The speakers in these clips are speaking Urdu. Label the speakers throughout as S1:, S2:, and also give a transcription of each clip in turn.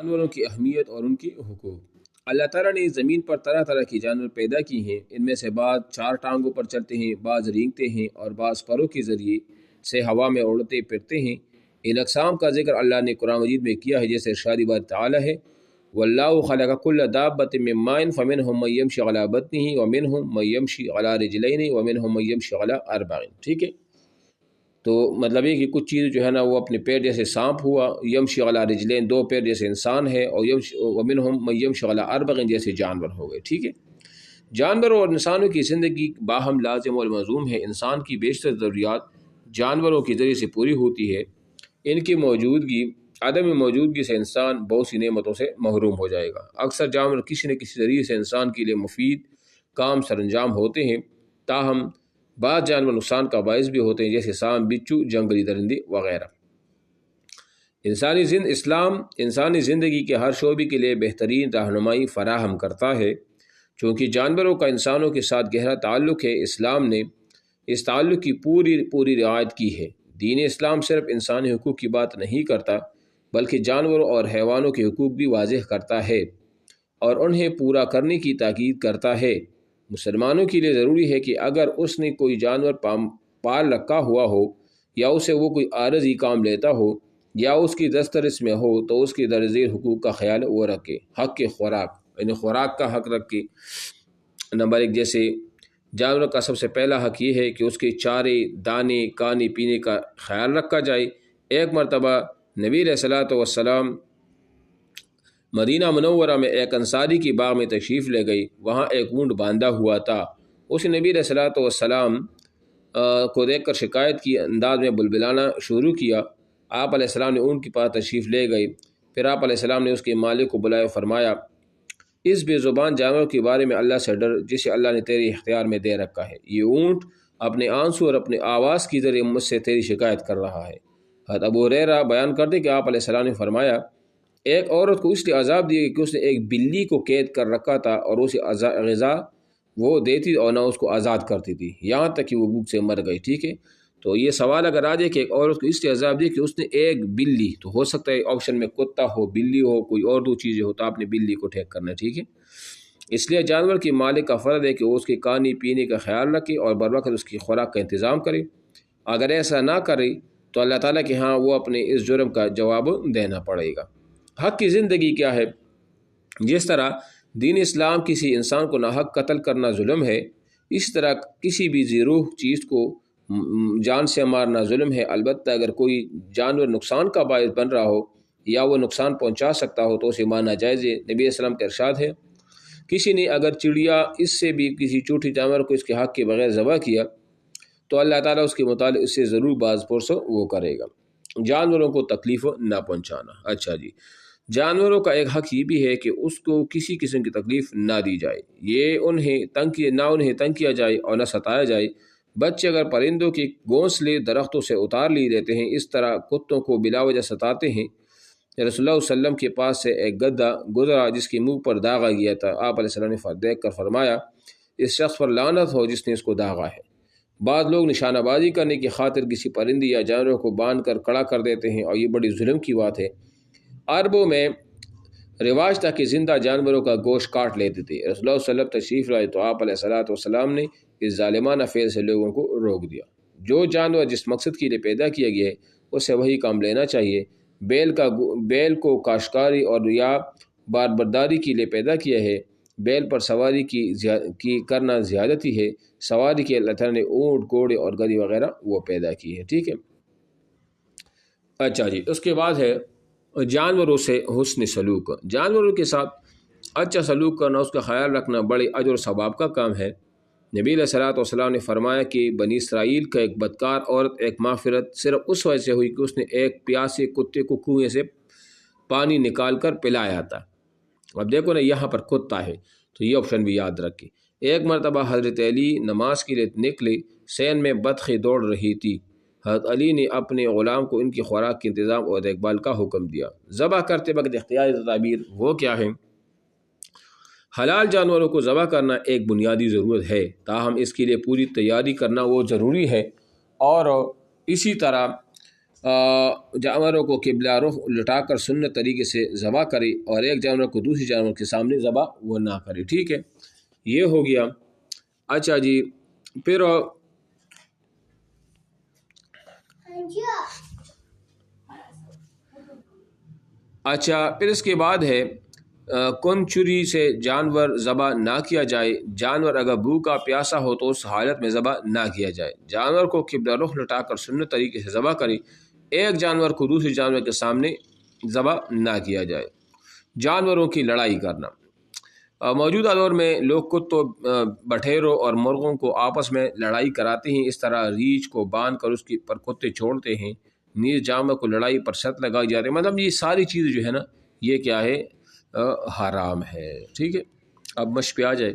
S1: جانوروں کی اہمیت اور ان کے حقوق۔ اللہ تعالیٰ نے زمین پر طرح طرح کی جانور پیدا کی ہیں۔ ان میں سے بعض 4 ٹانگوں پر چلتے ہیں، بعض رینگتے ہیں اور بعض پروں کے ذریعے سے ہوا میں اڑتے پھرتے ہیں۔ ان اقسام کا ذکر اللہ نے قرآن مجید میں کیا ہے، جیسے ارشاد بار تعالیٰ ہے واللہ خلق کل دابۃ من ماء فمنہم من یمشی علی بطنہ ومنہم من یمشی علی رجلین ومنہم من یمشی علی اربع۔ ٹھیک ہے، تو مطلب یہ کہ کچھ چیز جو ہے نا وہ اپنے پیر جیسے سانپ ہوا، یمشی علی رجلین 2 پیر جیسے انسان ہے، اور ومنہم من یمشی علی اربع جیسے جانور ہو گئے۔ ٹھیک ہے، جانوروں اور انسانوں کی زندگی باہم لازم اور ملزوم ہے۔ انسان کی بیشتر ضروریات جانوروں کے ذریعے سے پوری ہوتی ہے۔ ان کی عدم موجودگی سے انسان بہت سی نعمتوں سے محروم ہو جائے گا۔ اکثر جانور کسی نہ کسی ذریعے سے انسان کے لیے مفید کام سر انجام ہوتے ہیں، تاہم بعض جانور نقصان کا باعث بھی ہوتے ہیں، جیسے سانپ، بچھو، جنگلی درندے وغیرہ۔ اسلام انسانی زندگی کے ہر شعبے کے لیے بہترین رہنمائی فراہم کرتا ہے۔ چونکہ جانوروں کا انسانوں کے ساتھ گہرا تعلق ہے، اسلام نے اس تعلق کی پوری رعایت کی ہے۔ دین اسلام صرف انسانی حقوق کی بات نہیں کرتا، بلکہ جانوروں اور حیوانوں کے حقوق بھی واضح کرتا ہے اور انہیں پورا کرنے کی تاکید کرتا ہے۔ مسلمانوں کے لیے ضروری ہے کہ اگر اس نے کوئی جانور پال رکھا ہوا ہو، یا اسے وہ کوئی عارضی کام لیتا ہو، یا اس کی دسترس میں ہو، تو اس کے درزیر حقوق کا خیال وہ رکھے۔ حق کے خوراک، یعنی خوراک کا حق رکھے۔ نمبر 1، جیسے جانور کا سب سے پہلا حق یہ ہے کہ اس کے چارے، دانے، کھانے پینے کا خیال رکھا جائے۔ ایک مرتبہ نبی علیہ الصلوۃ والسلام مدینہ منورہ میں ایک انصاری کی باغ میں تشریف لے گئی۔ وہاں ایک اونٹ باندھا ہوا تھا۔ اس نے نبی علیہ الصلوۃ والسلام کو دیکھ کر شکایت کی انداز میں بلبلانا شروع کیا۔ آپ علیہ السلام نے اونٹ کے پاس تشریف لے گئے۔ پھر آپ علیہ السلام نے اس کے مالک کو بلایا، فرمایا اس بے زبان جانور کے بارے میں اللہ سے ڈر، جسے اللہ نے تیرے اختیار میں دے رکھا ہے۔ یہ اونٹ اپنے آنسو اور اپنے آواز کی ذریعے مجھ سے تیری شکایت کر رہا ہے۔ حضرت ابو ہریرہ بیان کرتے کہ آپ علیہ السلام نے فرمایا ایک عورت کو اس لیے عذاب دیے کہ اس نے ایک بلی کو قید کر رکھا تھا، اور اسے غذا وہ دیتی اور نہ اس کو آزاد کرتی تھی، یہاں تک کہ وہ بھوک سے مر گئی۔ ٹھیک ہے، تو یہ سوال اگر آ جائے کہ ایک عورت کو اس لیے عذاب دیے کہ اس نے ایک بلی، تو ہو سکتا ہے آپشن میں کتا ہو، بلی ہو، کوئی اور 2 چیزیں ہو، تو آپ نے بلی کو ٹھیک کرنا ہے۔ ٹھیک ہے، اس لیے جانور کے مالک کا فرض ہے کہ وہ اس کے کھانے پینے کا خیال رکھے اور بر وقت اس کی خوراک کا انتظام کرے۔ اگر ایسا نہ کرے تو اللہ تعالیٰ کے ہاں وہ اپنے اس جرم کا جواب دینا پڑے گا۔ حق کی زندگی کیا ہے؟ جس طرح دین اسلام کسی انسان کو ناحق قتل کرنا ظلم ہے، اس طرح کسی بھی ذی روح چیز کو جان سے مارنا ظلم ہے۔ البتہ اگر کوئی جانور نقصان کا باعث بن رہا ہو یا وہ نقصان پہنچا سکتا ہو تو اسے مارنا جائز ہے۔ نبی اسلام کا ارشاد ہے کسی نے اگر چڑیا اس سے بھی کسی چوٹی جانور کو اس کے حق کے بغیر ذبح کیا تو اللہ تعالیٰ اس کے متعلق اس سے ضرور باز پرس وہ کرے گا۔ جانوروں کو تکلیف نہ پہنچانا۔ اچھا جی، جانوروں کا ایک حق یہ بھی ہے کہ اس کو کسی قسم کی تکلیف نہ دی جائے، نہ انہیں تنگ کیا جائے اور نہ ستایا جائے۔ بچے اگر پرندوں کے گھونسلے درختوں سے اتار لیے دیتے ہیں، اس طرح کتوں کو بلا وجہ ستاتے ہیں۔ رسول اللہ صلی اللہ علیہ وسلم کے پاس سے ایک گدھا گزرا جس کے منہ پر داغا گیا تھا۔ آپ علیہ السلام نے دیکھ کر فرمایا اس شخص پر لعنت ہو جس نے اس کو داغا ہے۔ بعض لوگ نشانہ بازی کرنے کی خاطر کسی پرندے یا جانور کو باندھ کر کھڑا کر دیتے ہیں، اور یہ بڑی ظلم کی بات ہے۔ عربوں میں رواج تھا کہ زندہ جانوروں کا گوشت کاٹ لیتے تھے۔ رسول اللہ صلی اللہ علیہ وسلم تشریف لائے تو آپ علیہ السلام نے اس ظالمانہ فعل سے لوگوں کو روک دیا۔ جو جانور جس مقصد کے لیے پیدا کیا گیا ہے اسے وہی کام لینا چاہیے۔ بیل کو کاشتکاری اور یا باربرداری کے لیے پیدا کیا ہے۔ بیل پر سواری کی کرنا زیادتی ہے۔ سواری کے اللہ تعالیٰ نے اونٹ، گھوڑے اور گدھی وغیرہ وہ پیدا کی ہے۔ ٹھیک ہے، اچھا جی، اس کے بعد ہے جانوروں سے حسن سلوک۔ جانوروں کے ساتھ اچھا سلوک کرنا، اس کا خیال رکھنا بڑے اجر و ثواب کا کام ہے۔ نبی علیہ الصلوۃ والسلام نے فرمایا کہ بنی اسرائیل کا ایک بدکار عورت ایک مغفرت صرف اس وجہ سے ہوئی کہ اس نے ایک پیاسے کتے کو کنویں سے پانی نکال کر پلایا تھا۔ اب دیکھو نا، یہاں پر کتا ہے تو یہ آپشن بھی یاد رکھیں۔ ایک مرتبہ حضرت علی نماز کے لیے نکلے، سین میں بطخیں دوڑ رہی تھی۔ حضرت علی نے اپنے غلام کو ان کی خوراک کے انتظام اور دیکھ بھال کا حکم دیا۔ ذبح کرتے وقت اختیاری تدابیر وہ کیا ہیں؟ حلال جانوروں کو ذبح کرنا ایک بنیادی ضرورت ہے، تاہم اس کے لیے پوری تیاری کرنا وہ ضروری ہے، اور اسی طرح جانوروں کو قبلہ رخ لٹا کر سنت طریقے سے ذبح کرے اور ایک جانور کو دوسری جانور کے سامنے ذبح وہ نہ کرے. ٹھیک ہے، یہ ہو گیا. اچھا جی، پھر اس کے بعد ہے کن چری سے جانور ذبح نہ کیا جائے. جانور اگر بھوکا پیاسا ہو تو اس حالت میں ذبح نہ کیا جائے. جانور کو قبلہ رخ لٹا کر سنت طریقے سے ذبح کرے، ایک جانور کو دوسری جانور کے سامنے ذبح نہ کیا جائے. جانوروں کی لڑائی کرنا. موجودہ دور میں لوگ کتوں، بٹھیروں اور مرغوں کو آپس میں لڑائی کراتے ہیں. اس طرح ریچھ کو باندھ کر اس کی پر کتے چھوڑتے ہیں. نیز جانور کو لڑائی پر شرط لگائی جاتی ہے. مطلب یہ ساری چیزیں جو ہے نا یہ کیا ہے، حرام ہے. ٹھیک ہے، اب مشق پہ آ جائے.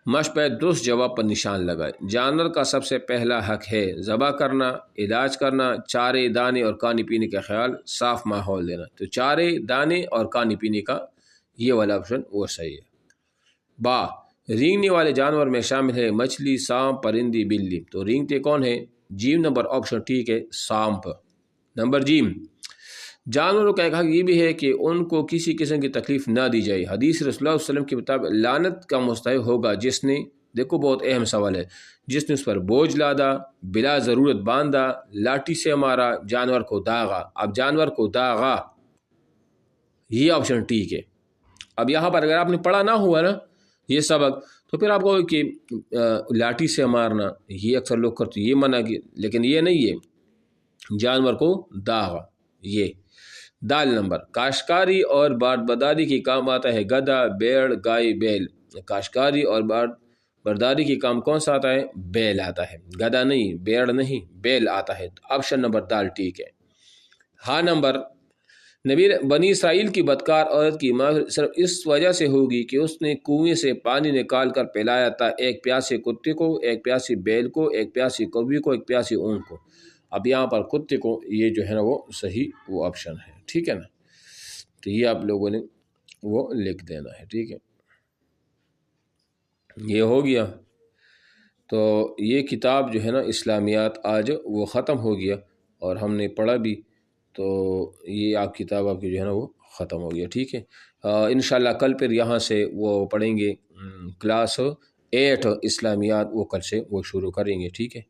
S1: مشق پہ درست جواب پر نشان لگائے. جانور کا سب سے پہلا حق ہے ذبح کرنا، علاج کرنا، چارے دانے اور کھانے پینے کا خیال، صاف ماحول دینا. تو چارے دانے اور کھانے پینے کا یہ والا آپشن وہ صحیح ہے. با رینگنے والے جانور میں شامل ہے مچھلی، سانپ، پرندی، بلی. تو رینگتے کون ہے؟ جیم نمبر آپشن ٹھیک ہے، سانپ. نمبر جیم، جانوروں کا ایک حق یہ بھی ہے کہ ان کو کسی قسم کی تکلیف نہ دی جائے. حدیث رسول اللہ علیہ وسلم کے مطابق لعنت کا مستحق ہوگا جس نے، دیکھو بہت اہم سوال ہے، جس نے اس پر بوجھ لادا، بلا ضرورت باندھا، لاٹھی سے مارا، جانور کو داغا. اب جانور کو داغا یہ آپشن ٹھیک ہے. اب یہاں پر اگر آپ نے پڑھا نہ ہوا نا یہ سبق تو پھر آپ کو کہ لاٹھی سے مارنا یہ اکثر لوگ کرتے یہ منع کی، لیکن یہ نہیں ہے، جانور کو داغا. یہ دال نمبر، کاشتکاری اور برداری کے کام آتا ہے گدھا، بیڑ، گائے، بیل. کاشتکاری اور برداری کے کام کون سا آتا ہے؟ بیل آتا ہے، گدھا نہیں، بیڑ نہیں، بیل آتا ہے. آپشن نمبر دال ٹھیک ہے. ہاں نمبر، نبی بنی اسرائیل کی بدکار عورت کی مغفرت صرف اس وجہ سے ہوگی کہ اس نے کنویں سے پانی نکال کر پلایا تھا ایک پیاسے کتے کو، ایک پیاسی بیل کو، ایک پیاسی کوبی کو، ایک پیاسی اونٹ کو. اب یہاں پر کتے کو یہ جو ہے نا وہ صحیح وہ آپشن ہے. ٹھیک ہے نا، تو یہ آپ لوگوں نے وہ لکھ دینا ہے. ٹھیک ہے، یہ ہو گیا. تو یہ کتاب جو ہے نا اسلامیات آج وہ ختم ہو گیا اور ہم نے پڑھا بھی، تو یہ آپ کتاب آپ کی جو ہے نا وہ ختم ہو گیا. ٹھیک ہے، انشاءاللہ کل پھر یہاں سے وہ پڑھیں گے کلاس 8 اسلامیات، وہ کل سے وہ شروع کریں گے. ٹھیک ہے.